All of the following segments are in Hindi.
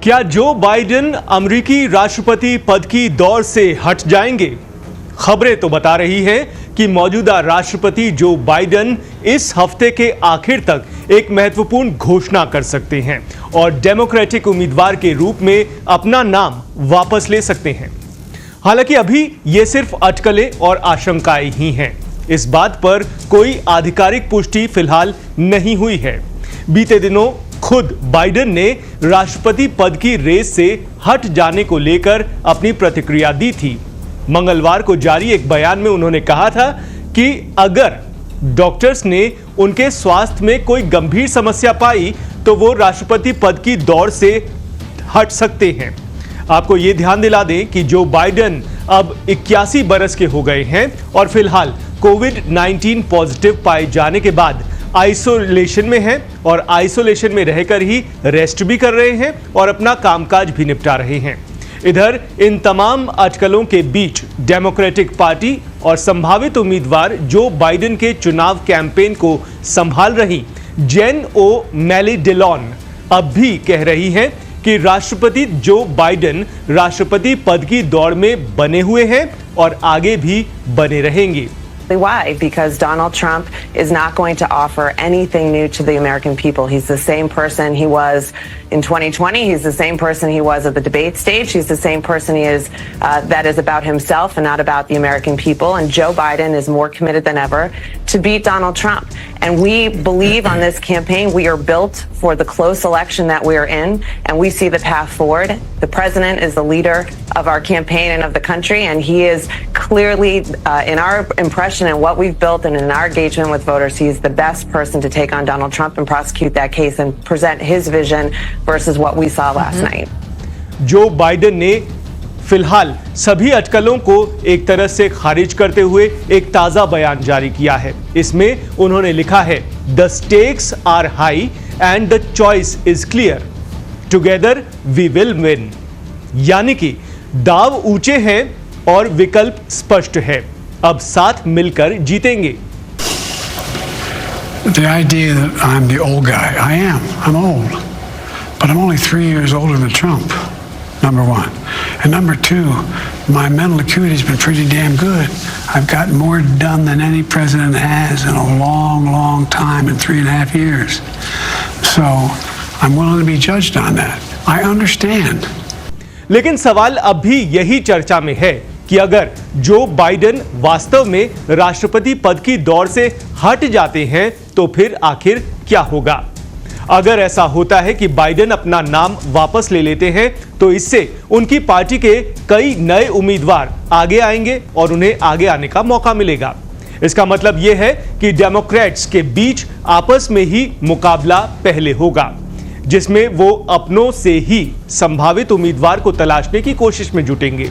क्या जो बाइडेन अमेरिकी राष्ट्रपति पद की दौड़ से हट जाएंगे? खबरें तो बता रही हैं कि मौजूदा राष्ट्रपति जो बाइडेन इस हफ्ते के आखिर तक एक महत्वपूर्ण घोषणा कर सकते हैं और डेमोक्रेटिक उम्मीदवार के रूप में अपना नाम वापस ले सकते हैं। हालांकि अभी ये सिर्फ अटकलें और आशंकाएं ही हैं। इस बात पर कोई आधिकारिक पुष्टि फिलहाल नहीं हुई है। बीते दिनों खुद बाइडेन ने राष्ट्रपति पद की रेस से हट जाने को लेकर अपनी प्रतिक्रिया दी थी। मंगलवार को जारी एक बयान में उन्होंने कहा था कि अगर डॉक्टर्स ने उनके स्वास्थ्य में कोई गंभीर समस्या पाई तो वो राष्ट्रपति पद की दौड़ से हट सकते हैं। आपको ये ध्यान दिला दें कि जो बाइडेन अब 81 बरस के हो गए हैं और फिलहाल कोविड-19 पॉजिटिव पाए जाने के बाद आइसोलेशन में हैं और आइसोलेशन में रहकर ही रेस्ट भी कर रहे हैं और अपना कामकाज भी निपटा रहे हैं। इधर इन तमाम अटकलों के बीच डेमोक्रेटिक पार्टी और संभावित उम्मीदवार जो बाइडेन के चुनाव कैंपेन को संभाल रही जेन ओ मैली डिलॉन अब भी कह रही हैं कि राष्ट्रपति जो बाइडेन राष्ट्रपति पद की दौड़ में बने हुए हैं और आगे भी बने रहेंगे। Why? Because Donald Trump is not going to offer anything new to the American people. He's the same person he was in 2020. He's the same person he was at the debate stage. He's the same person he is that is about himself and not about the American people. And Joe Biden is more committed than ever to beat Donald Trump. And we believe on this campaign we are built for the close election that we are in, and we see the path forward. The president is the leader of our campaign and of the country, and he is clearly, in our impression and what we've built and in our engagement with voters, he's the best person to take on Donald Trump and prosecute that case and present his vision versus what we saw last night. Joe Biden ने फिलहाल सभी अटकलों को एक तरह से खारिज करते हुए एक ताजा बयान जारी किया है। इसमें उन्होंने लिखा है, the stakes are high and the choice is clear, together we will win. यानी कि दाव ऊंचे हैं और विकल्प स्पष्ट है, अब साथ मिलकर जीतेंगे। The idea that I'm the old guy, I am. I'm old, but I'm only 3 years older than Trump. Number one. And number two, my mental acuity has been pretty damn good. I've gotten more done than any president has in a long, long time in 3.5 years. So I'm willing to be judged on that. I understand. लेकिन सवाल अब भी यही चर्चा में है कि अगर जो बाइडेन वास्तव में राष्ट्रपति पद की दौड़ से हट जाते हैं तो फिर आखिर क्या होगा। अगर ऐसा होता है कि बाइडेन अपना नाम वापस ले लेते हैं तो इससे उनकी पार्टी के कई नए उम्मीदवार आगे आएंगे और उन्हें आगे आने का मौका मिलेगा। इसका मतलब यह है कि डेमोक्रेट्स के बीच आपस में ही मुकाबला पहले होगा, जिसमें वो अपनों से ही संभावित उम्मीदवार को तलाशने की कोशिश में जुटेंगे।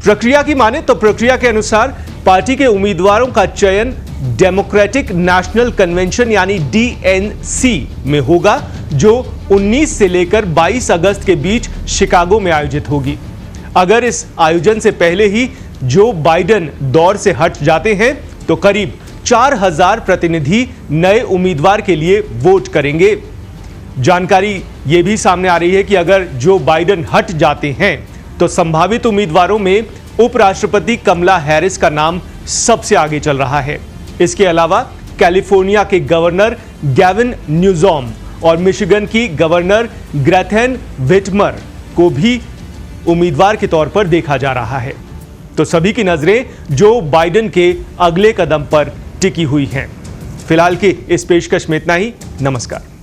प्रक्रिया की माने तो प्रक्रिया के अनुसार पार्टी के उम्मीदवारों का चयन डेमोक्रेटिक नेशनल कन्वेंशन यानी DNC में होगा, जो 19 से लेकर 22 अगस्त के बीच शिकागो में आयोजित होगी। अगर इस आयोजन से पहले ही जो बाइडेन दौड़ से हट जाते हैं तो करीब 4000 प्रतिनिधि नए उम्मीदवार के लिए वोट करेंगे। जानकारी ये भी सामने आ रही है कि अगर जो बाइडेन हट जाते हैं तो संभावित उम्मीदवारों में उपराष्ट्रपति कमला हैरिस का नाम सबसे आगे चल रहा है। इसके अलावा कैलिफोर्निया के गवर्नर गैविन न्यूसॉम और मिशिगन की गवर्नर ग्रेथन व्हिटमर को भी उम्मीदवार के तौर पर देखा जा रहा है। तो सभी की नजरें जो बाइडेन के अगले कदम पर टिकी हुई हैं। फिलहाल की इस पेशकश में इतना ही। नमस्कार।